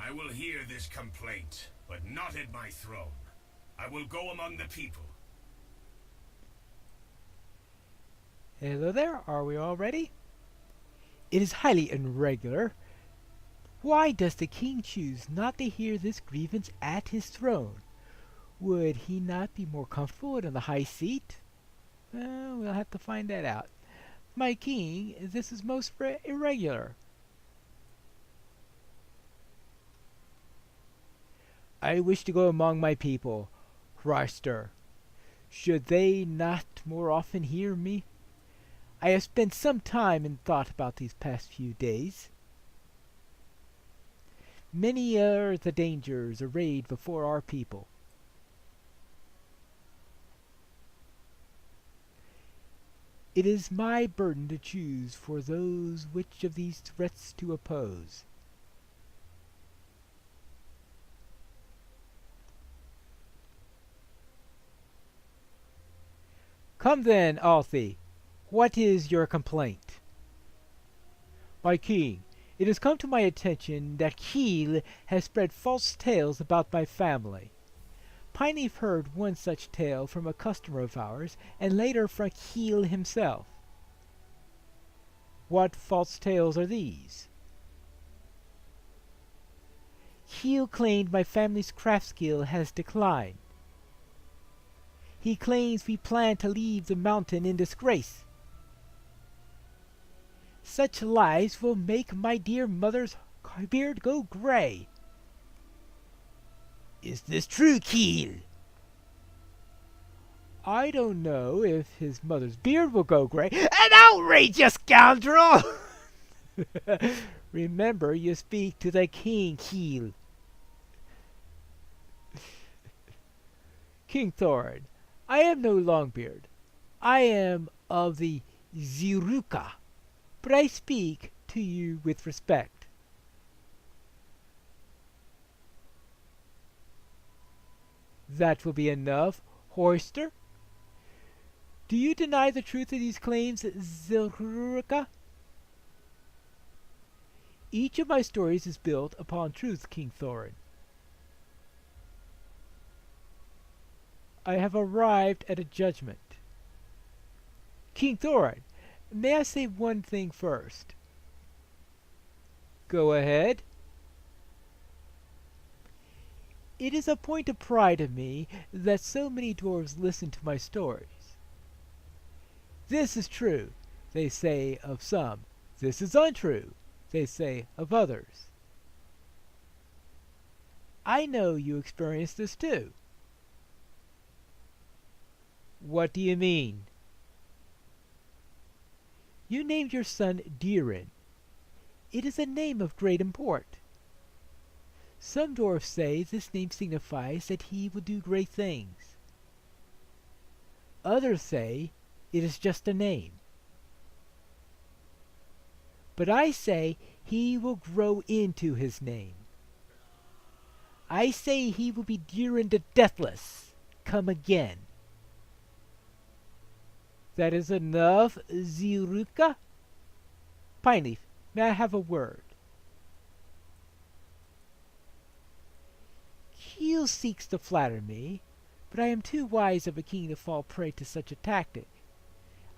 I will hear this complaint, but not at my throne. I will go among the people. Hello there, are we all ready? It is highly irregular. Why does the king choose not to hear this grievance at his throne? Would he not be more comfortable in the high seat? We'll have to find that out. My king, this is most irregular. I wish to go among my people, Roster. Should they not more often hear me? I have spent some time in thought about these past few days. Many are the dangers arrayed before our people. It is my burden to choose for those which of these threats to oppose. Come then, Althi, what is your complaint? My king, it has come to my attention that Keel has spread false tales about my family. Pineleaf heard one such tale from a customer of ours, and later from Keel himself. What false tales are these? Keel claimed my family's craft skill has declined. He claims we plan to leave the mountain in disgrace. Such lies will make my dear mother's beard go gray. Is this true, Keel? I don't know if his mother's beard will go gray. An outrageous scoundrel! Remember, you speak to the king, Keel. King Thorin, I have no long beard. I am of the Ziruka, but I speak to you with respect. That will be enough, Hoister. Do you deny the truth of these claims, Ziruka? Each of my stories is built upon truth, King Thorin. I have arrived at a judgment. King Thorin, may I say one thing first? Go ahead. It is a point of pride of me that so many dwarves listen to my stories. This is true, they say of some. This is untrue, they say of others. I know you experience this too. What do you mean? You named your son Dirin. It is a name of great import. Some dwarfs say this name signifies that he will do great things. Others say it is just a name. But I say he will grow into his name. I say he will be Dirin the Deathless, come again. That is enough, Ziruka. Pineleaf, may I have a word? Keel seeks to flatter me, but I am too wise of a king to fall prey to such a tactic.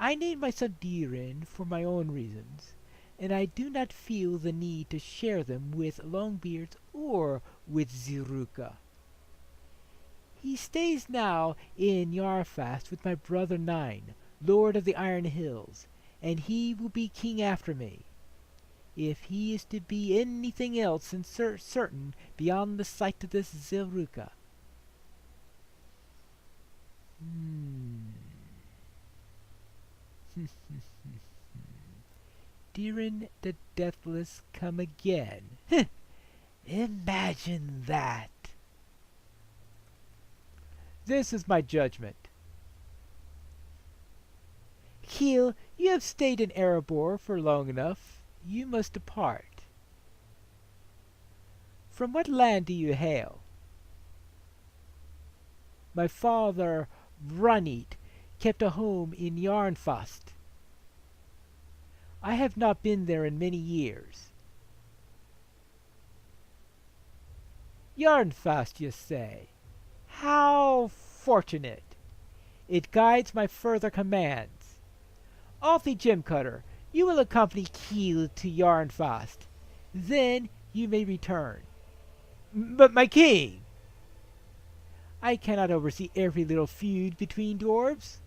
I named my son Dirin for my own reasons, and I do not feel the need to share them with Longbeards or with Ziruka. He stays now in Yarfast with my brother Nine, Lord of the Iron Hills, and he will be king after me. If he is to be anything else than certain beyond the sight of this Ziruka. Dirin the Deathless come again. Imagine that. This is my judgment. Keel, you have stayed in Erebor for long enough. You must depart. From what land do you hail? My father, Runit, kept a home in Yarnfast. I have not been there in many years. Yarnfast, you say? How fortunate! It guides my further commands. Alfie Gem Cutter, you will accompany Keel to Yarnfast. Then you may return. But my king! I cannot oversee every little feud between dwarves.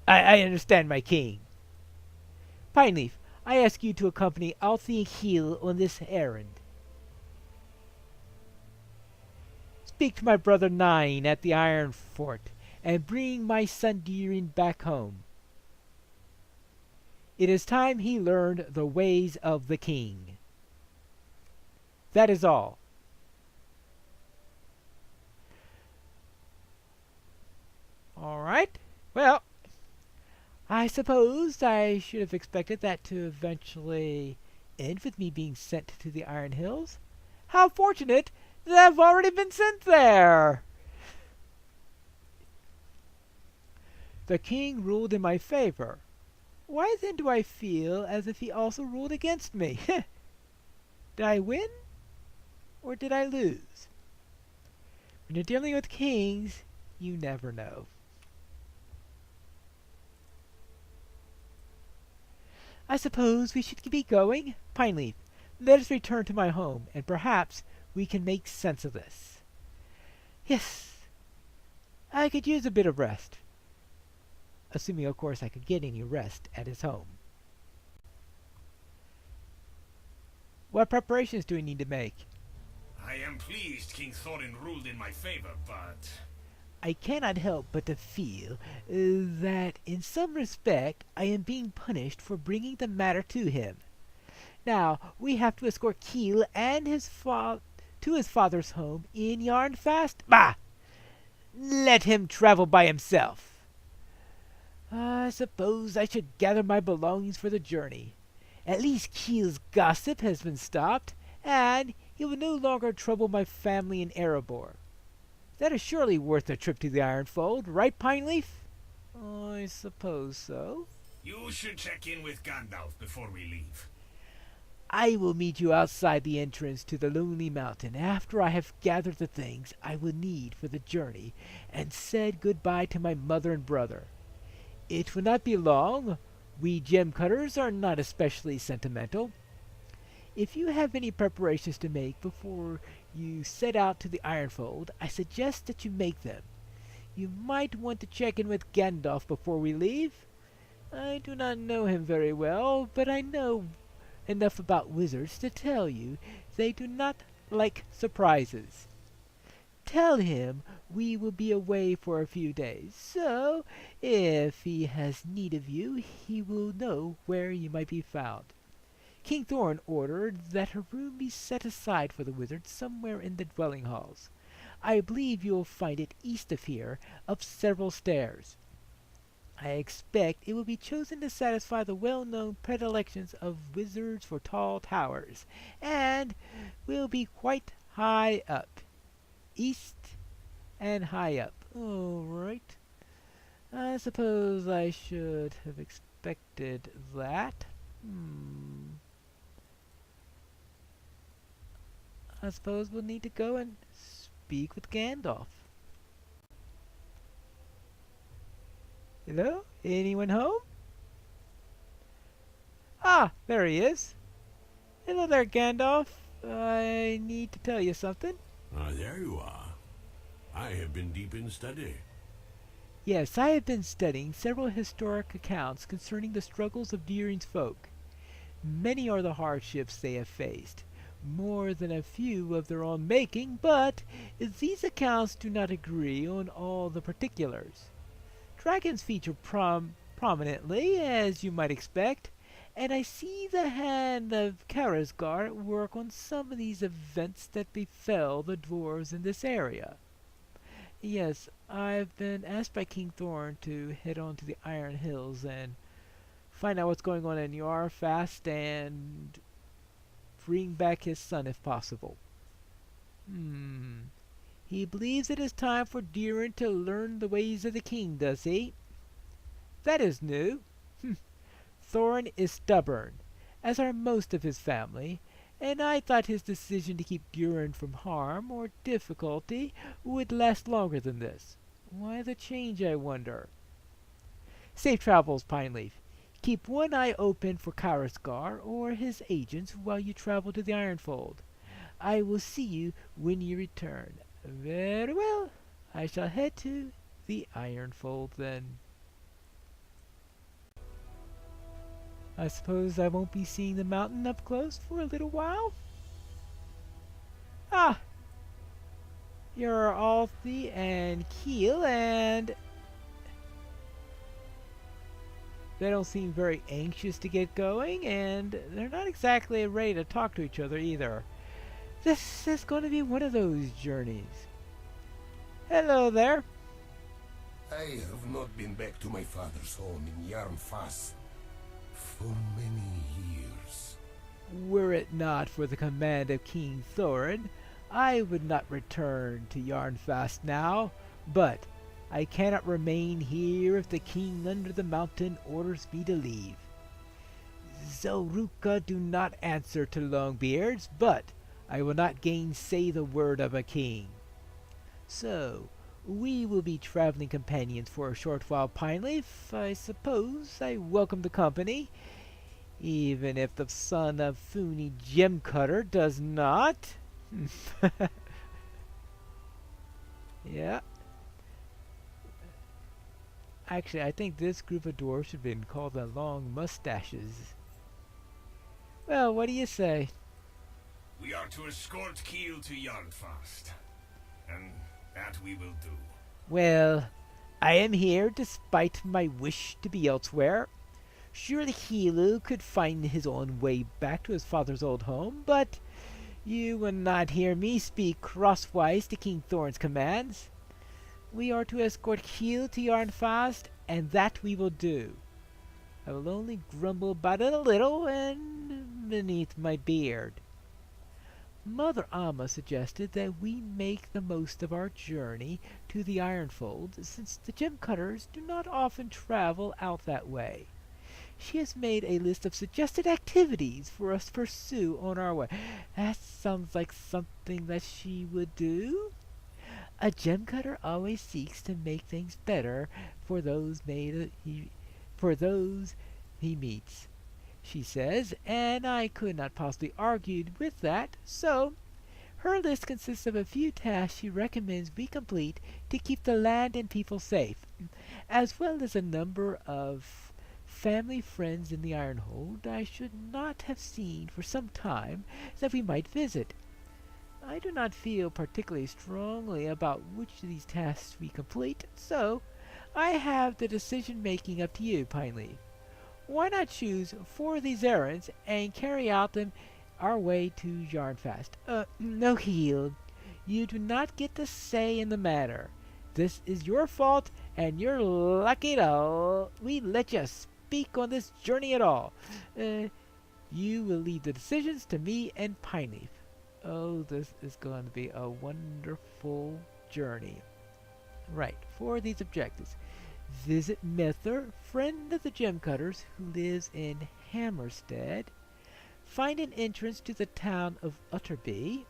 I understand, my king. Pineleaf, I ask you to accompany Alfie and Keel on this errand. Speak to my brother Nine at the Iron Fort, and bring my son Deering back home. It is time he learned the ways of the king. That is all. All right. Well, I suppose I should have expected that to eventually end with me being sent to the Iron Hills. How fortunate that I've already been sent there! The king ruled in my favor. Why then do I feel as if he also ruled against me? Did I win? Or did I lose? When you're dealing with kings, you never know. I suppose we should be going. Pineleaf, let us return to my home, and perhaps we can make sense of this. Yes, I could use a bit of rest. Assuming, of course, I could get any rest at his home. What preparations do we need to make? I am pleased King Thorin ruled in my favor, but I cannot help but to feel that in some respect I am being punished for bringing the matter to him. Now, we have to escort Keel and his to his father's home in Yarnfast. Bah! Let him travel by himself. I suppose I should gather my belongings for the journey. At least Keel's gossip has been stopped, and he will no longer trouble my family in Erebor. That is surely worth a trip to the Ironfold, right, Pineleaf? I suppose so. you should check in with Gandalf before we leave. I will meet you outside the entrance to the Lonely Mountain after I have gathered the things I will need for the journey and said goodbye to my mother and brother. It will not be long. We gem cutters are not especially sentimental. If you have any preparations to make before you set out to the Ironfold, I suggest that you make them. You might want to check in with Gandalf before we leave. I do not know him very well, but I know enough about wizards to tell you they do not like surprises. Tell him we will be away for a few days, so if he has need of you, he will know where you might be found. King Thorin ordered that a room be set aside for the wizard somewhere in the dwelling halls. I believe you will find it east of here, up several stairs. I expect it will be chosen to satisfy the well-known predilections of wizards for tall towers, and will be quite high up. East and high up. All right. I suppose I should have expected that. I suppose we'll need to go and speak with Gandalf. Hello? Anyone home? Ah, there he is. Hello there, Gandalf. I need to tell you something. Ah, there you are. I have been deep in study. Yes, I have been studying several historic accounts concerning the struggles of Deering's folk. Many are the hardships they have faced, more than a few of their own making, but these accounts do not agree on all the particulars. Dragons feature prominently, as you might expect, and I see the hand of Karazgar at work on some of these events that befell the dwarves in this area. Yes, I've been asked by King Thorin to head on to the Iron Hills and find out what's going on in Yarfast and bring back his son if possible. He believes it is time for Deering to learn the ways of the king, does he? That is new. Thorin is stubborn, as are most of his family, and I thought his decision to keep Durin from harm or difficulty would last longer than this. Why the change, I wonder? Safe travels, Pineleaf. Keep one eye open for Karaskar or his agents while you travel to the Ironfold. I will see you when you return. Very well. I shall head to the Ironfold then. I suppose I won't be seeing the mountain up close for a little while? Ah, here are Althi and Keel, and they don't seem very anxious to get going, and they're not exactly ready to talk to each other either. This is going to be one of those journeys. Hello there. I have not been back to my father's home in Yarnfast for many years. Were it not for the command of King Thorin, I would not return to Yarnfast now, but I cannot remain here if the king under the mountain orders me to leave. Zoruka do not answer to Longbeards, but I will not gainsay the word of a king. So, we will be traveling companions for a short while, Pineleaf. I suppose I welcome the company, even if the son of Foony Gemcutter does not. Yeah. Actually, I think this group of dwarfs should have been called the Long Mustaches. Well, what do you say? We are to escort Keel to Yarnfast, and that we will do. Well, I am here despite my wish to be elsewhere. Surely Helu could find his own way back to his father's old home, but you will not hear me speak crosswise to King Thorin's commands. We are to escort Keel to Yarnfast, and that we will do. I will only grumble about it a little, and beneath my beard. Mother Amma suggested that we make the most of our journey to the Ironfold, since the Gemcutters do not often travel out that way. She has made a list of suggested activities for us to pursue on our way. That sounds like something that she would do. A Gemcutter always seeks to make things better for those he meets, she says, and I could not possibly argue with that, so her list consists of a few tasks she recommends we complete to keep the land and people safe, as well as a number of family friends in the Ironhold I should not have seen for some time that we might visit. I do not feel particularly strongly about which of these tasks we complete, so I have the decision-making up to you, Pineleaf. Why not choose 4 of these errands and carry out them our way to Yarnfast? No, Heel. You do not get to say in the matter. This is your fault, and you're lucky we let you speak on this journey at all. You will leave the decisions to me and Pineleaf. Oh, this is going to be a wonderful journey. Right, for these objectives. Visit Mither, friend of the Gemcutters, who lives in Hammerstead. Find an entrance to the town of Utterby.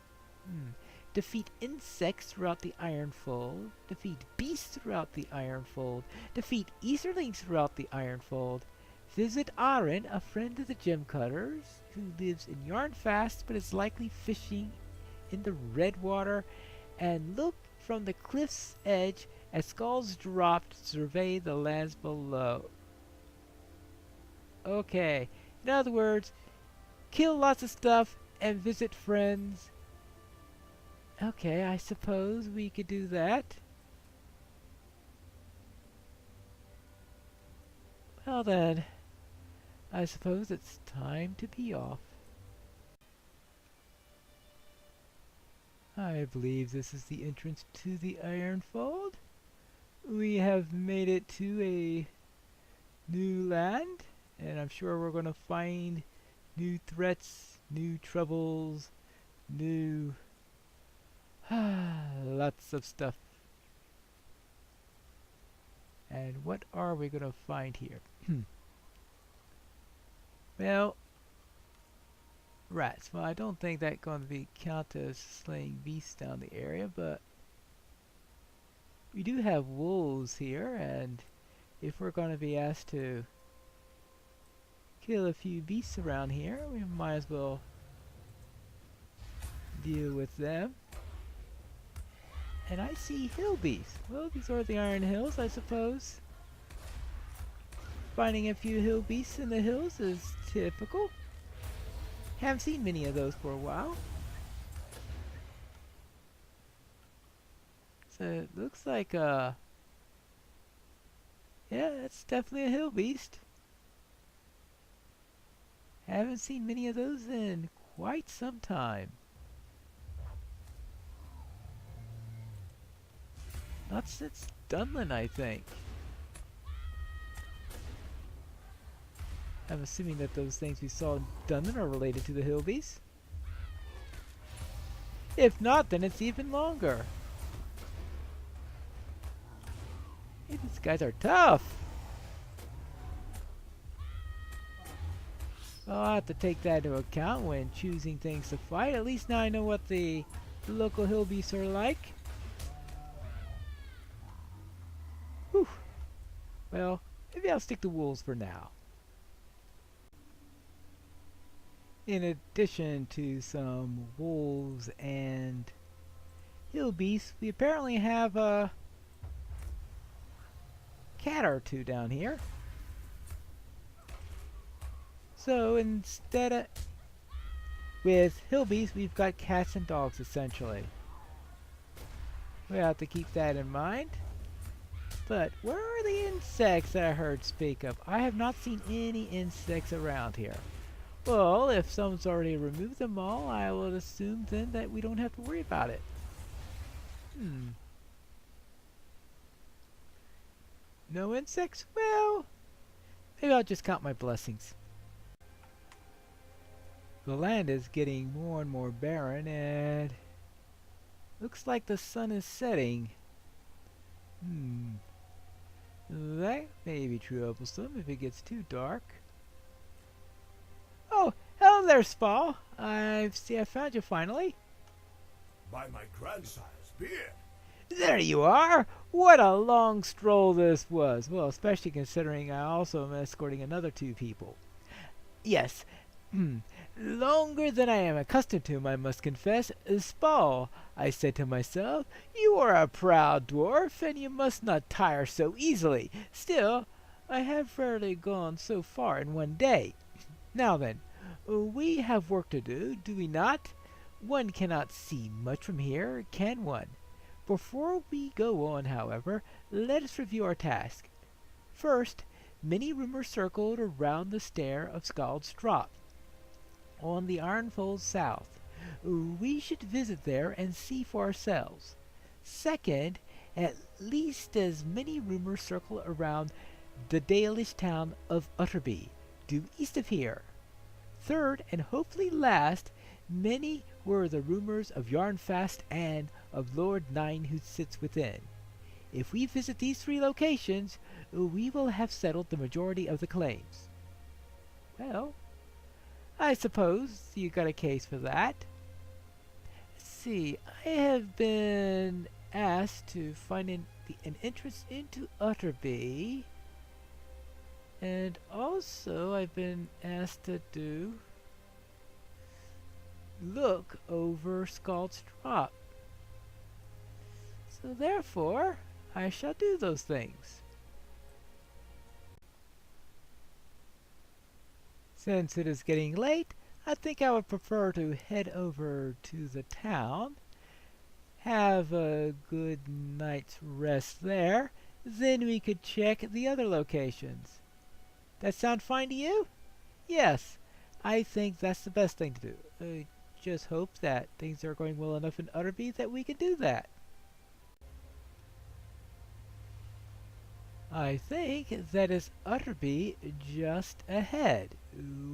Defeat insects throughout the Ironfold. Defeat beasts throughout the Ironfold. Defeat Easterlings throughout the Ironfold. Visit Aren, a friend of the Gemcutters, who lives in Yarnfast but is likely fishing in the Redwater, and look from the cliff's edge as skulls drop to survey the lands below. Okay, in other words, kill lots of stuff and visit friends. Okay, I suppose we could do that. Well then, I suppose it's time to be off. I believe this is the entrance to the Ironfold. We have made it to a new land, and I'm sure we're going to find new threats, new troubles, new lots of stuff. And what are we going to find here? Well, rats. Well, I don't think that's going to be count as slaying beasts down the area, but we do have wolves here, and if we're going to be asked to kill a few beasts around here, we might as well deal with them. And I see hill beasts. Well, these are the Iron Hills, I suppose. Finding a few hill beasts in the hills is typical. Haven't seen many of those for a while. So it looks like yeah, it's definitely a hill beast. Haven't seen many of those in quite some time. Not since Dunlin, I think. I'm assuming that those things we saw in Dunlin are related to the hill beasts. If not, then it's even longer. Hey, these guys are tough. Well, I'll have to take that into account when choosing things to fight. At least now I know what the local hill beasts are like. Whew. Well, maybe I'll stick to wolves for now. In addition to some wolves and hill beasts, we apparently have a cat or two down here. So instead of with hill beasts, we've got cats and dogs essentially. We have to keep that in mind. But where are the insects that I heard speak of? I have not seen any insects around here. Well, if someone's already removed them all, I will assume then that we don't have to worry about it. No insects? Well, maybe I'll just count my blessings. The land is getting more and more barren, and looks like the sun is setting. That may be troublesome if it gets too dark. Oh, hello there, Spa. I found you finally. By my grandsire's beard. There you are! What a long stroll this was. Well, especially considering I also am escorting another two people. Yes, longer than I am accustomed to, I must confess. Spa, I said to myself, you are a proud dwarf, and you must not tire so easily. Still, I have rarely gone so far in one day. Now then, we have work to do we not? One cannot see much from here, can one? Before we go on, however, let us review our task. First, many rumors circled around the stair of Scald's Drop, on the Ironfold south. We should visit there and see for ourselves. Second, at least as many rumors circle around the Dalish town of Utterby, due east of here. Third, and hopefully last, many were the rumors of Yarnfast and of Lord Nine who sits within. If we visit these three locations, we will have settled the majority of the claims. Well, I suppose you got a case for that. Let's see, I have been asked to find an entrance into Utterby, and also I've been asked to look over Scald's Drop. So therefore, I shall do those things. Since it is getting late, I think I would prefer to head over to the town, have a good night's rest there, then we could check the other locations. That sound fine to you? Yes, I think that's the best thing to do. I just hope that things are going well enough in Utterby that we can do that. I think that is Utterby just ahead,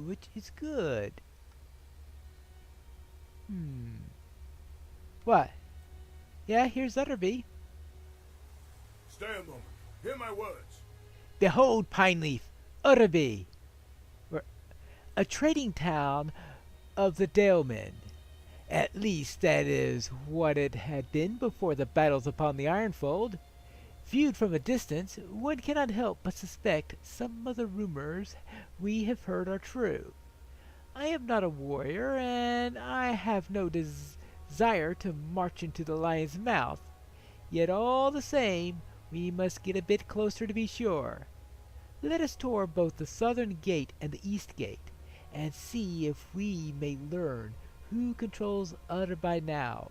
which is good. What? Yeah, here's Utterby. Stay a moment. Hear my words. Behold, Pineleaf, Utterby. We're a trading town of the Dalemen. At least that is what it had been before the battles upon the Ironfold. Viewed from a distance, one cannot help but suspect some of the rumors we have heard are true. I am not a warrior, and I have no desire to march into the lion's mouth. Yet all the same, we must get a bit closer to be sure. Let us tour both the southern gate and the east gate, and see if we may learn who controls Utter by now,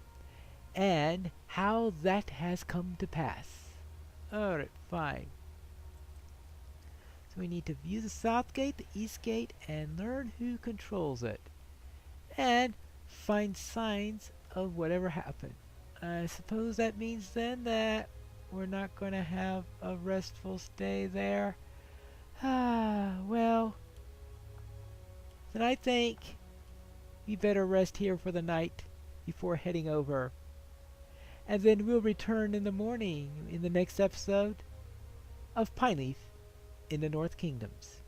and how that has come to pass. Alright, fine. So we need to view the south gate, the east gate, and learn who controls it. And find signs of whatever happened. I suppose that means then that we're not going to have a restful stay there. Well, then I think we better rest here for the night before heading over. And then we'll return in the morning in the next episode of Pineleaf in the North Kingdoms.